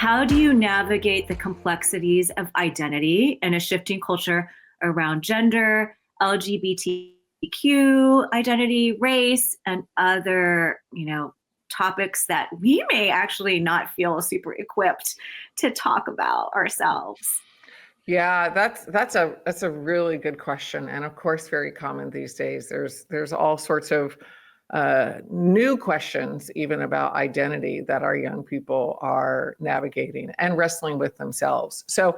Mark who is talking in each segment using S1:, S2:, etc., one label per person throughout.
S1: how do you navigate the complexities of identity in a shifting culture around gender, LGBTQ identity, race, and other, topics that we may actually not feel super equipped to talk about ourselves?
S2: Yeah, that's a really good question, and of course, very common these days. There's all sorts of new questions, even about identity, that our young people are navigating and wrestling with themselves. So,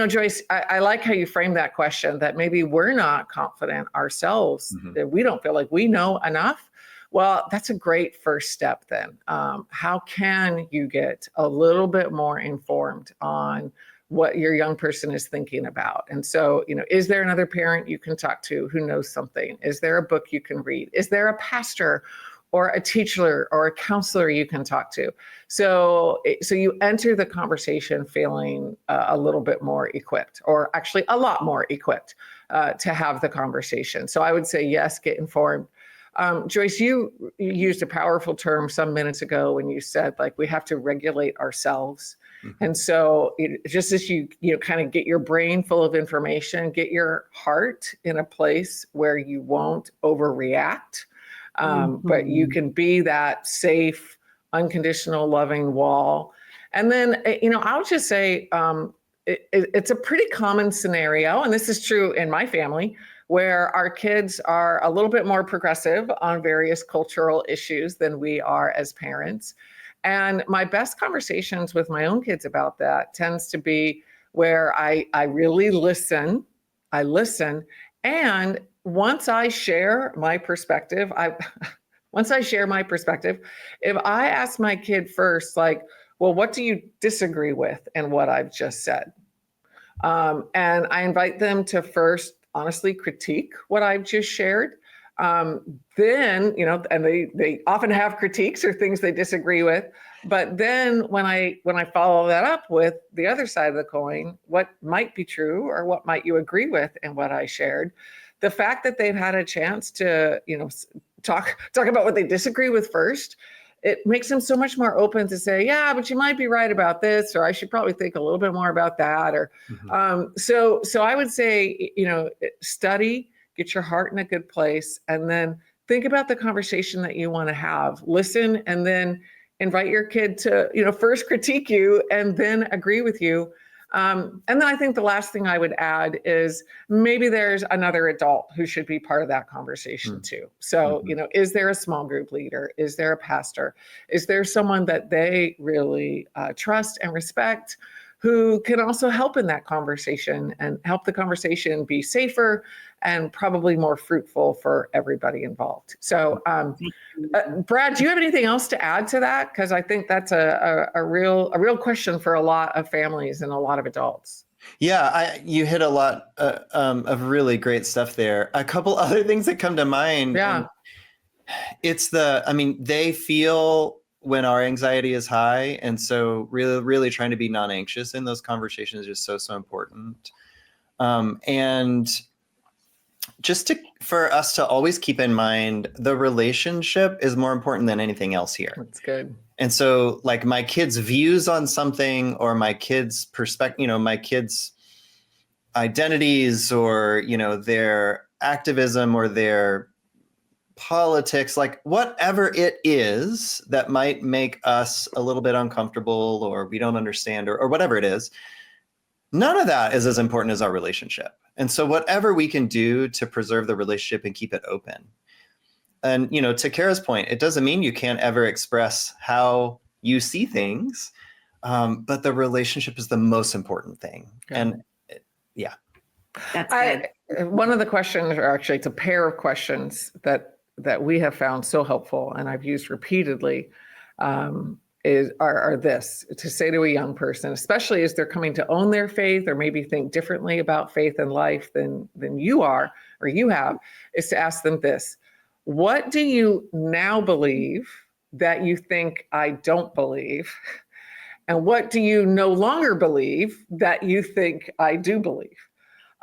S2: Joyce, I like how you frame that question, that maybe we're not confident ourselves, that we don't feel like we know enough. Well, that's a great first step then. How can you get a little bit more informed on what your young person is thinking about? And so, is there another parent you can talk to who knows something? Is there a book you can read? Is there a pastor or a teacher or a counselor you can talk to? So you enter the conversation feeling a little bit more equipped, or actually a lot more equipped to have the conversation. So I would say, yes, get informed. Joyce, you used a powerful term some minutes ago when you said, like, we have to regulate ourselves. And so just as you kind of get your brain full of information, get your heart in a place where you won't overreact, but you can be that safe, unconditional, loving wall. And then, I'll just say, it's a pretty common scenario, and this is true in my family, where our kids are a little bit more progressive on various cultural issues than we are as parents. And my best conversations with my own kids about that tends to be where I really listen. I listen. And once I share my perspective, if I ask my kid first, like, well, what do you disagree with in what I've just said? And I invite them to first honestly critique what I've just shared. Then, and they often have critiques or things they disagree with. But then when I follow that up with the other side of the coin, what might be true or what might you agree with in what I shared, the fact that they've had a chance to, talk about what they disagree with first, it makes them so much more open to say, yeah, but you might be right about this, or I should probably think a little bit more about that. Or so I would say, study, get your heart in a good place, and then think about the conversation that you want to have. Listen, and then invite your kid to, first critique you and then agree with you. And then I think the last thing I would add is maybe there's another adult who should be part of that conversation too. So, is there a small group leader? Is there a pastor? Is there someone that they really trust and respect, who can also help in that conversation and help the conversation be safer and probably more fruitful for everybody involved? So, Brad, do you have anything else to add to that? Because I think that's a real question for a lot of families and a lot of adults.
S3: Yeah, you hit a lot of really great stuff there. A couple other things that come to mind.
S2: Yeah.
S3: It's they feel when our anxiety is high. And so really trying to be non-anxious in those conversations is just so important. And just for us to always keep in mind, the relationship is more important than anything else here.
S2: That's good.
S3: And so, like, my kids' views on something, or my kids' perspective, my kids' identities, or, their activism or their politics, like whatever it is that might make us a little bit uncomfortable, or we don't understand, or whatever it is, none of that is as important as our relationship. And so whatever we can do to preserve the relationship and keep it open. And, to Kara's point, it doesn't mean you can't ever express how you see things, but the relationship is the most important thing. Okay. And yeah.
S1: That's good.
S2: One of the questions, or actually it's a pair of questions that we have found so helpful and I've used repeatedly, are this: to say to a young person, especially as they're coming to own their faith or maybe think differently about faith and life than you are or you have, is to ask them this: what do you now believe that you think I don't believe? And what do you no longer believe that you think I do believe?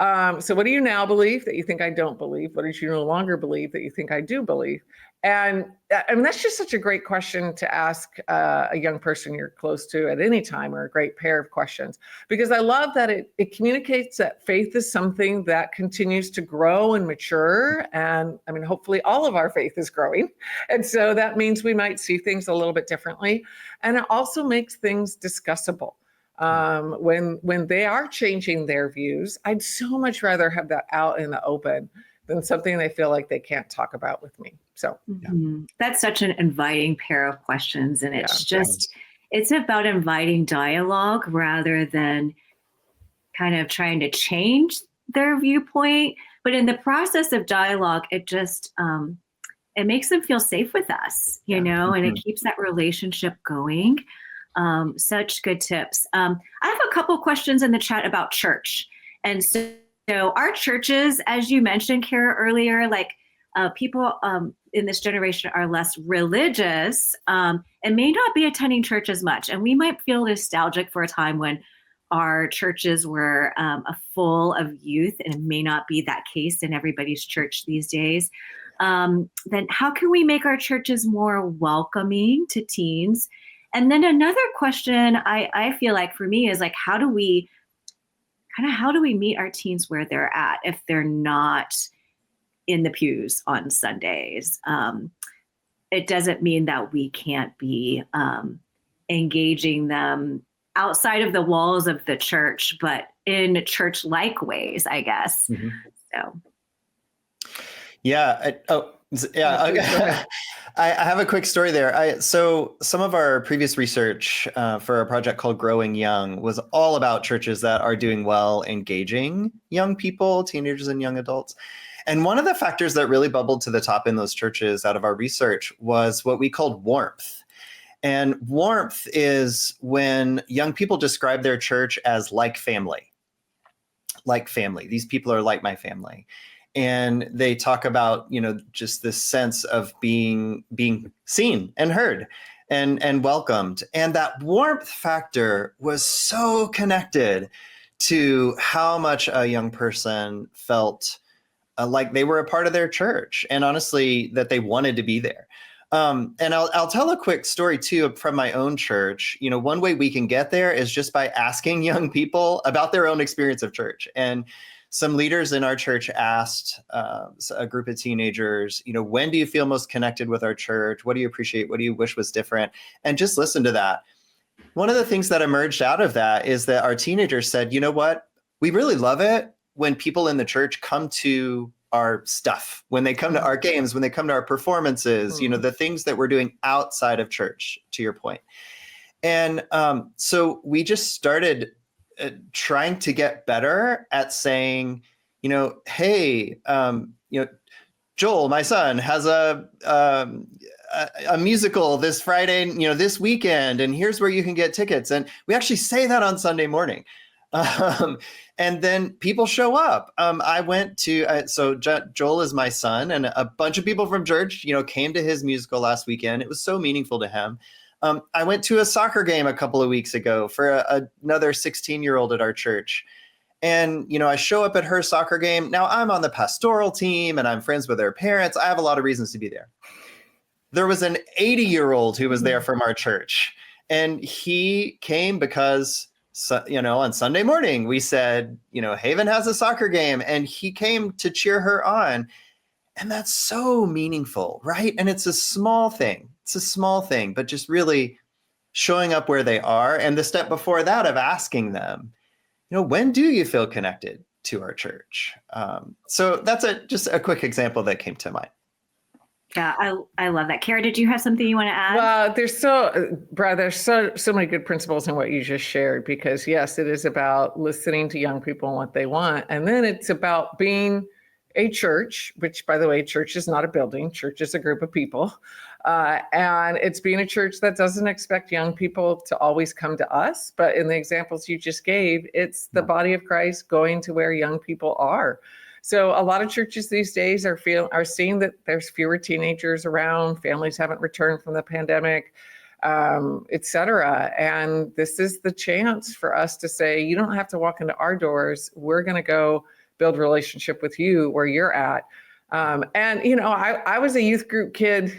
S2: So what do you now believe that you think I don't believe? What do you no longer believe that you think I do believe? And I mean, that's just such a great question to ask a young person you're close to at any time, or a great pair of questions, because I love that it communicates that faith is something that continues to grow and mature. And I mean, hopefully all of our faith is growing. And so that means we might see things a little bit differently. And it also makes things discussable. When they are changing their views, I'd so much rather have that out in the open than something they feel like they can't talk about with me. So
S1: That's such an inviting pair of questions. And it's about inviting dialogue rather than kind of trying to change their viewpoint. But in the process of dialogue, it just, it makes them feel safe with us, you know, and it keeps that relationship going. Such good tips. I have a couple questions in the chat about church. And so our churches, as you mentioned, Kara, earlier, like people in this generation are less religious and may not be attending church as much. And we might feel nostalgic for a time when our churches were full of youth, and it may not be that case in everybody's church these days. Then how can we make our churches more welcoming to teens? And then another question I feel like for me is like, how do we meet our teens where they're at if they're not in the pews on Sundays? It doesn't mean that we can't be engaging them outside of the walls of the church, but in church-like ways, I guess. So.
S3: Yeah. I have a quick story there. So some of our previous research for a project called Growing Young was all about churches that are doing well engaging young people, teenagers and young adults. And one of the factors that really bubbled to the top in those churches out of our research was what we called warmth. And warmth is when young people describe their church as like family. Like family. These people are like my family. And they talk about, you know, just this sense of being seen and heard and welcomed. And that warmth factor was so connected to how much a young person felt like they were a part of their church, and honestly, that they wanted to be there. And I'll tell a quick story too from my own church. You know, one way we can get there is just by asking young people about their own experience of church. And some leaders in our church asked a group of teenagers, you know, when do you feel most connected with our church? What do you appreciate? What do you wish was different? And just listen to that. One of the things that emerged out of that is that our teenagers said, you know what? We really love it when people in the church come to our stuff, when they come to our games, when they come to our performances, you know, the things that we're doing outside of church, to your point. And so we just started trying to get better at saying, you know, hey, you know, Joel, my son, has a musical this Friday, you know, this weekend, and here's where you can get tickets. And we actually say that on Sunday morning. And then people show up. I went to, so Joel is my son, and a bunch of people from church, you know, came to his musical last weekend. It was so meaningful to him. I went to a soccer game a couple of weeks ago for another 16-year-old at our church. And, you know, I show up at her soccer game. Now I'm on the pastoral team and I'm friends with her parents. I have a lot of reasons to be there. There was an 80-year-old who was there from our church, and he came because, you know, on Sunday morning we said, you know, Haven has a soccer game, and he came to cheer her on. And that's so meaningful, right? And it's a small thing. It's a small thing, but just really showing up where they are. And the step before that of asking them, you know, when do you feel connected to our church? So that's just a quick example that came to mind.
S1: Yeah, I love that. Kara, did you have something you want to add?
S2: Well, there's so many good principles in what you just shared, because yes, it is about listening to young people and what they want. And then it's about being a church, which, by the way, church is not a building. Church is a group of people. And it's being a church that doesn't expect young people to always come to us. But in the examples you just gave, it's the body of Christ going to where young people are. So a lot of churches these days are seeing that there's fewer teenagers around, families haven't returned from the pandemic, et cetera. And this is the chance for us to say, you don't have to walk into our doors. We're going to go build a relationship with you where you're at. And, I was a youth group kid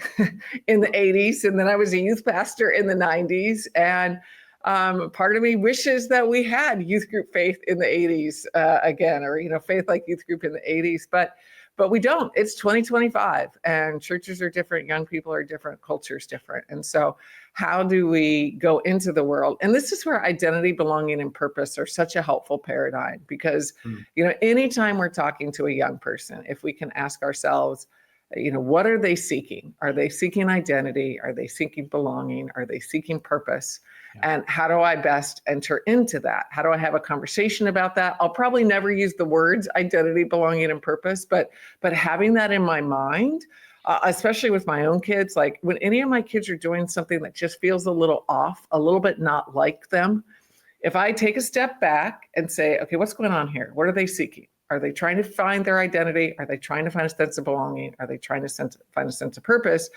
S2: in the 80s, and then I was a youth pastor in the 90s. And part of me wishes that we had youth group faith in the 80s again, or, faith like youth group in the 80s. But we don't. It's 2025, and churches are different. Young people are different. Culture's different. And so how do we go into the world? And this is where identity, belonging, and purpose are such a helpful paradigm, because, anytime we're talking to a young person, if we can ask ourselves, what are they seeking? Are they seeking identity? Are they seeking belonging? Are they seeking purpose? Yeah. And how do I best enter into that? How do I have a conversation about that? I'll probably never use the words identity, belonging, and purpose, but having that in my mind, especially with my own kids, like when any of my kids are doing something that just feels a little off, a little bit not like them, if I take a step back and say, okay, what's going on here? What are they seeking? Are they trying to find their identity? Are they trying to find a sense of belonging? Are they trying to find a sense of purpose?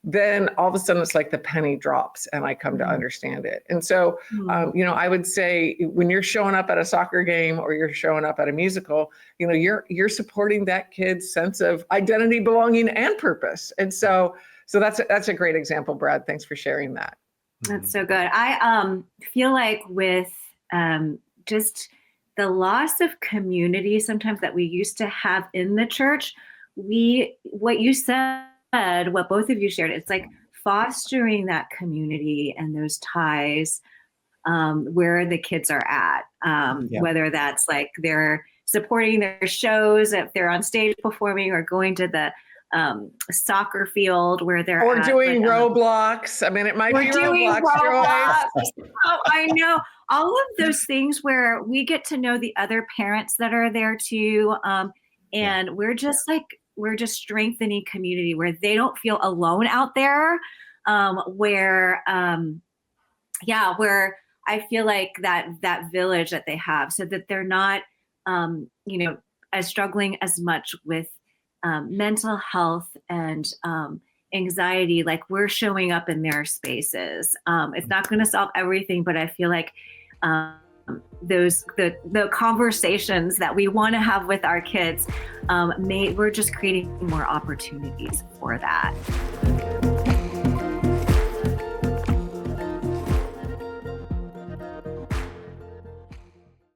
S2: Then all of a sudden it's like the penny drops and I come to understand it. And so, I would say when you're showing up at a soccer game or you're showing up at a musical, you're supporting that kid's sense of identity, belonging, and purpose. And so that's a great example, Brad. Thanks for sharing that.
S1: That's so good. I feel like with just the loss of community sometimes that we used to have in the church, what you said, what both of you shared, it's like fostering that community and those ties where the kids are at, whether that's like they're supporting their shows, if they're on stage performing, or going to the soccer field where they're
S2: or doing Roblox. I mean, it might be Roblox.
S1: Oh, I know. All of those things where we get to know the other parents that are there too. And we're just strengthening community where they don't feel alone out there. Where I feel like that village that they have, so that they're not, as struggling as much with mental health and anxiety, like we're showing up in their spaces. It's not going to solve everything, but I feel like the conversations that we want to have with our kids, we're just creating more opportunities for that.